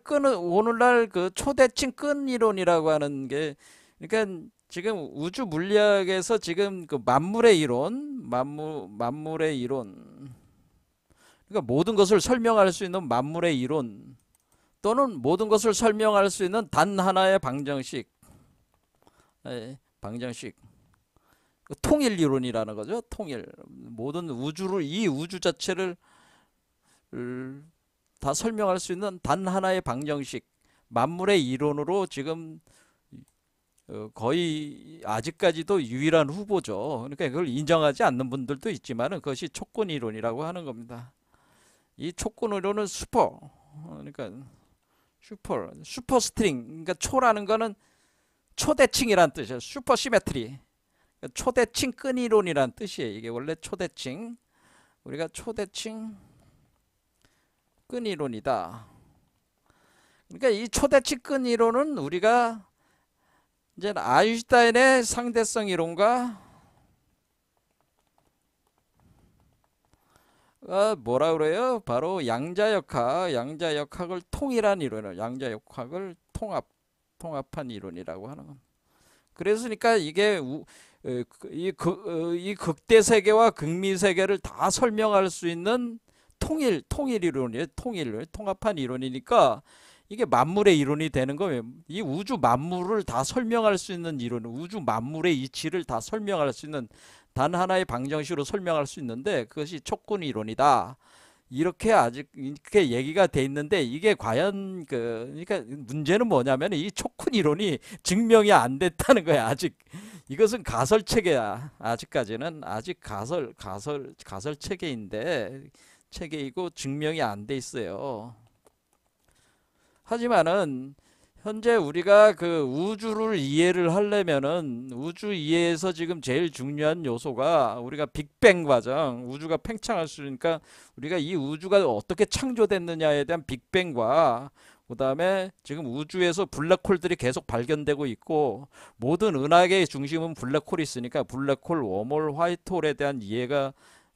그 초대칭 끈 이론이라고 하는 게, 그러니까 지금 우주 물리학에서 지금 그 만물의 이론, 만물의 이론. 그러니까 모든 것을 설명할 수 있는 만물의 이론 또는 모든 것을 설명할 수 있는 단 하나의 방정식, 방정식, 통일 이론이라는 거죠. 통일. 모든 우주를, 이 우주 자체를 다 설명할 수 있는 단 하나의 방정식, 만물의 이론으로 지금 거의 아직까지도 유일한 후보죠. 그러니까 그걸 인정하지 않는 분들도 있지만 그것이 촉근 이론이라고 하는 겁니다. 이 촉근 이론은 그러니까 슈퍼 스트링, 그러니까 초라는 거는 초대칭이란 뜻이에요. 슈퍼 시메트리, 초대칭 끈 이론이란 뜻이에요. 이게 원래 초대칭, 우리가 초대칭 끈 이론이다. 그러니까 이 초대칭 끈 이론은 우리가 이제 아인슈타인의 상대성 이론과 뭐라 그래요? 바로 양자역학을 통일한 이론을, 양자역학을 통합한 이론이라고 하는 겁니다. 그랬으니까 이게 이 극대 세계와 극미 세계를 다 설명할 수 있는 통일 이론이에요. 통합한 이론이니까 이게 만물의 이론이 되는 거예요. 이 우주 만물을 다 설명할 수 있는 이론, 우주 만물의 이치를 다 설명할 수 있는 단 하나의 방정식으로 설명할 수 있는데 그것이 촉근 이론이다. 이렇게 아직 이렇게 얘기가 돼 있는데 이게 과연 그러니까 문제는 뭐냐면 이 촉근 이론이 증명이 안 됐다는 거야. 아직 이것은 가설 체계야. 아직까지는 아직 가설 체계이고 증명이 안 돼 있어요. 하지만은 현재 우리가 그 우주를 이해를 하려면은 우주 이해에서 지금 제일 중요한 요소가 우리가 빅뱅 과정, 우주가 팽창할 수 있으니까 우리가 이 우주가 어떻게 창조됐느냐에 대한 빅뱅과 그 다음에 지금 우주에서 블랙홀들이 계속 발견되고 있고 모든 은하계의 중심은 블랙홀이 있으니까 블랙홀, 웜홀, 화이트홀에 대한 이해가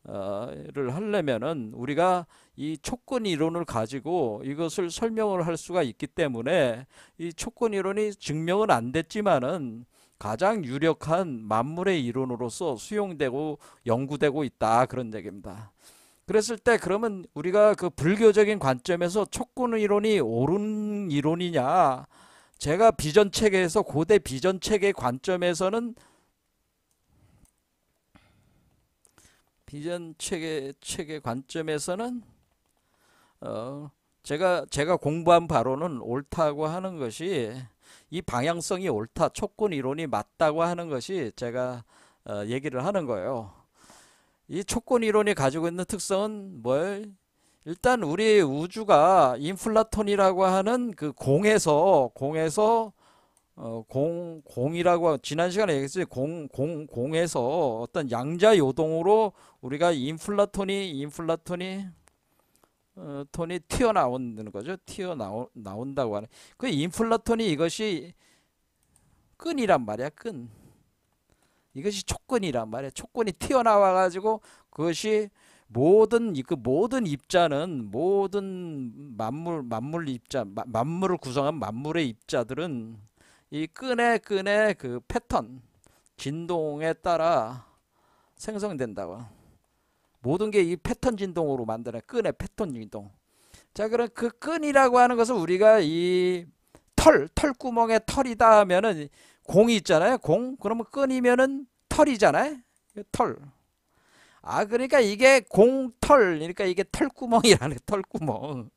를 하려면은 우리가 이 촉근 이론을 가지고 이것을 설명을 할 수가 있기 때문에 이 촉근 이론이 증명은 안 됐지만은 가장 유력한 만물의 이론으로서 수용되고 연구되고 있다, 그런 얘기입니다. 그랬을 때 그러면 우리가 그 불교적인 관점에서 촉근 이론이 옳은 이론이냐, 제가 비전 체계에서 고대 비전 체계 관점에서는 비전 체계 관점에서는 제가 공부한 바로는 옳다고 하는 것이, 이 방향성이 옳다, 촉근 이론이 맞다고 하는 것이 제가 얘기를 하는 거예요. 이 촉근 이론이 가지고 있는 특성은 뭐예요? 일단 우리 우주가 인플라톤이라고 하는 그 공에서 공이라고 지난 시간에 얘기했어요. 공에서 어떤 양자 요동으로 우리가 인플라톤이 튀어나오는 거죠. 튀어나온다고 하는 그 인플라톤이, 이것이 끈이란 말이야. 끈. 이것이 촉근이란 말이야. 촉근이 튀어나와 가지고 그것이 모든 입자는, 모든 만물 입자, 만물을 구성한 만물의 입자들은 이 끈의 그 패턴, 진동에 따라 생성된다고. 모든 게 이 패턴 진동으로 만드는 끈의 패턴 진동. 자, 그럼 그 끈이라고 하는 것은 우리가 이 털구멍에 털이다 하면은 공이 있잖아요. 그러면 끈이면은 털이잖아요. 털. 그러니까 이게 그러니까 이게 털구멍이라네, 털구멍.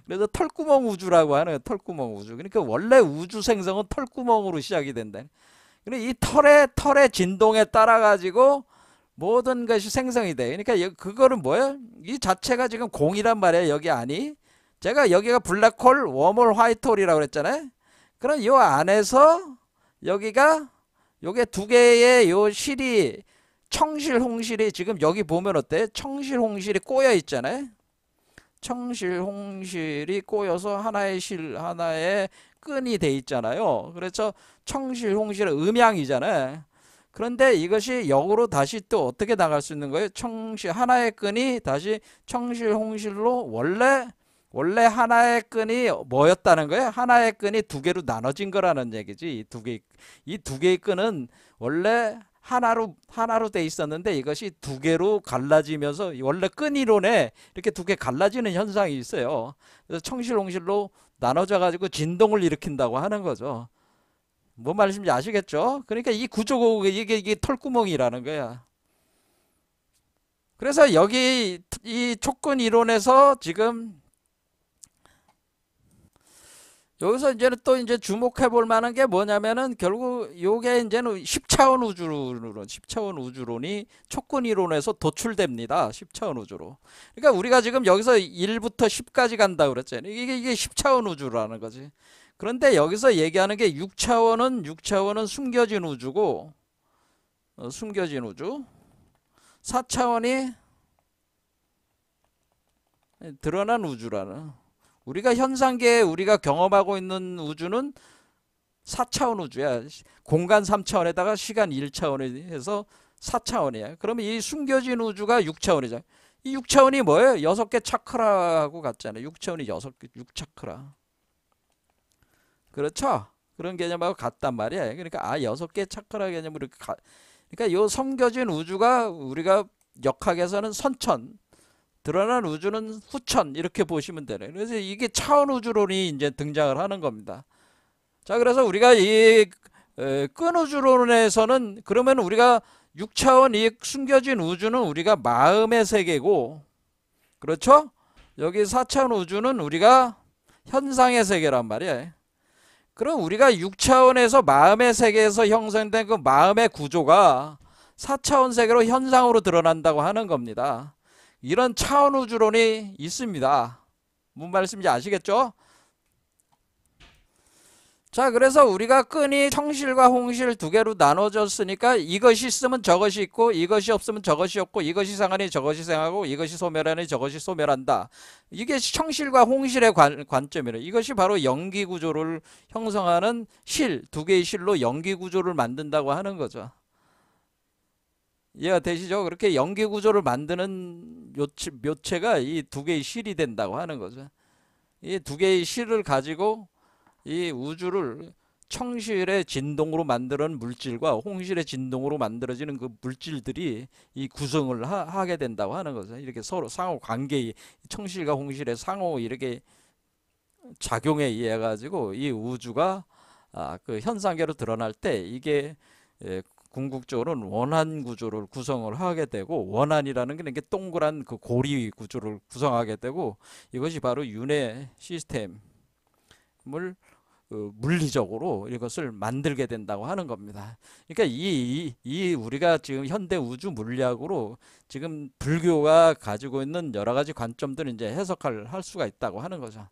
그래서 털구멍 우주라고 하는 거예요. 털구멍 우주. 그러니까 원래 우주 생성은 털구멍으로 시작이 된다. 그러니까 이 털의 진동에 따라 가지고 모든 것이 생성이 돼. 그러니까 그거는 뭐예요? 이 자체가 지금 공이란 말이에요. 여기 안이. 제가 여기가 블랙홀, 웜홀, 화이트홀이라고 그랬잖아요. 그럼 이 안에서 요게 두 개의 요 실이, 청실, 홍실이 지금 여기 보면 어때? 청실, 홍실이 꼬여 있잖아요. 청실, 홍실이 꼬여서 하나의 끈이 돼 있잖아요. 그래서 청실, 홍실은 음양이잖아요. 그런데 이것이 역으로 다시 또 어떻게 나갈 수 있는 거예요? 하나의 끈이 다시 청실, 홍실로, 원래 하나의 끈이 뭐였다는 거예요? 하나의 끈이 두 개로 나눠진 거라는 얘기지. 이 두 개의 끈은 원래 하나로 돼 있었는데 이것이 두 개로 갈라지면서 원래 끈 이론에 이렇게 두 개 갈라지는 현상이 있어요. 그래서 청실홍실로 나눠져 가지고 진동을 일으킨다고 하는 거죠. 뭔 말씀인지 아시겠죠? 그러니까 이 구조고 이게 털구멍이라는 거야. 그래서 여기 이 촉근 이론에서 지금 여기서 이제는 또 이제 주목해 볼 만한 게 뭐냐면은 결국 요게 이제는 10차원 우주론이 촉근 이론에서 도출됩니다. 10차원 우주로. 그러니까 우리가 지금 여기서 1부터 10까지 간다 그랬잖아요. 이게 10차원 우주라는 거지. 그런데 여기서 얘기하는 게 6차원은 숨겨진 우주고, 숨겨진 우주. 4차원이 드러난 우주라는. 우리가 현상계에 우리가 경험하고 있는 우주는 4차원 우주야. 공간 3차원에다가 시간 1차원에 해서 4차원이야. 그러면 이 숨겨진 우주가 6차원이잖아. 이 6차원이 뭐예요? 6개 차크라하고 같잖아요. 6차원이 6개, 6차크라. 그렇죠? 그런 개념하고 같단 말이야. 그러니까 6개 차크라 개념으로 그러니까 요 섬겨진 우주가 우리가 역학에서는 선천, 드러난 우주는 후천 이렇게 보시면 되네. 그래서 이게 차원 우주론이 이제 등장을 하는 겁니다. 자, 그래서 우리가 이 끈 우주론에서는 그러면 우리가 6차원 이 숨겨진 우주는 우리가 마음의 세계고, 그렇죠? 여기 4차원 우주는 우리가 현상의 세계란 말이에요. 그럼 우리가 6차원에서 마음의 세계에서 형성된 그 마음의 구조가 4차원 세계로 현상으로 드러난다고 하는 겁니다. 이런 차원 우주론이 있습니다. 뭔 말씀인지 아시겠죠? 자, 그래서 우리가 끈이 청실과 홍실 두 개로 나눠졌으니까 이것이 있으면 저것이 있고, 이것이 없으면 저것이 없고, 이것이 상하니 저것이 상하고, 이것이 소멸하니 저것이 소멸한다. 이게 청실과 홍실의 관점이래요. 이것이 바로 연기 구조를 형성하는 두 개의 실로 연기 구조를 만든다고 하는 거죠. 이해가 되시죠? 그렇게 연기 구조를 만드는 묘체가 이 두 개의 실이 된다고 하는 거죠. 이 두 개의 실을 가지고 이 우주를 청실의 진동으로 만드는 물질과 홍실의 진동으로 만들어지는 그 물질들이 이 구성을 하게 된다고 하는 거죠. 이렇게 서로 상호 관계, 청실과 홍실의 상호 이렇게 작용에 의해 가지고 이 우주가 그 현상계로 드러날 때 이게 궁극적으로는 원한 구조를 구성을 하게 되고, 원한이라는 게 이게 동그란 그 고리 구조를 구성하게 되고, 이것이 바로 윤회 시스템을 물리적으로 이것을 만들게 된다고 하는 겁니다. 그러니까 이 우리가 지금 현대 우주 물리학으로 지금 불교가 가지고 있는 여러 가지 관점들을 이제 할 수가 있다고 하는 거죠.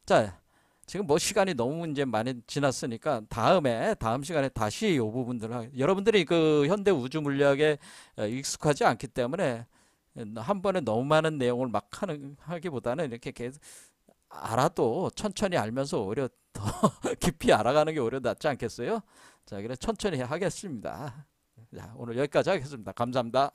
자, 지금 뭐 시간이 너무 이제 많이 지났으니까 다음 시간에 다시 이 부분들 여러분들이 그 현대 우주 물리학에 익숙하지 않기 때문에 한 번에 너무 많은 내용을 막 하기보다는 이렇게 계속 알아도 천천히 알면서 오히려 더 깊이 알아가는 게 오히려 낫지 않겠어요? 자, 그래 천천히 하겠습니다. 자, 오늘 여기까지 하겠습니다. 감사합니다.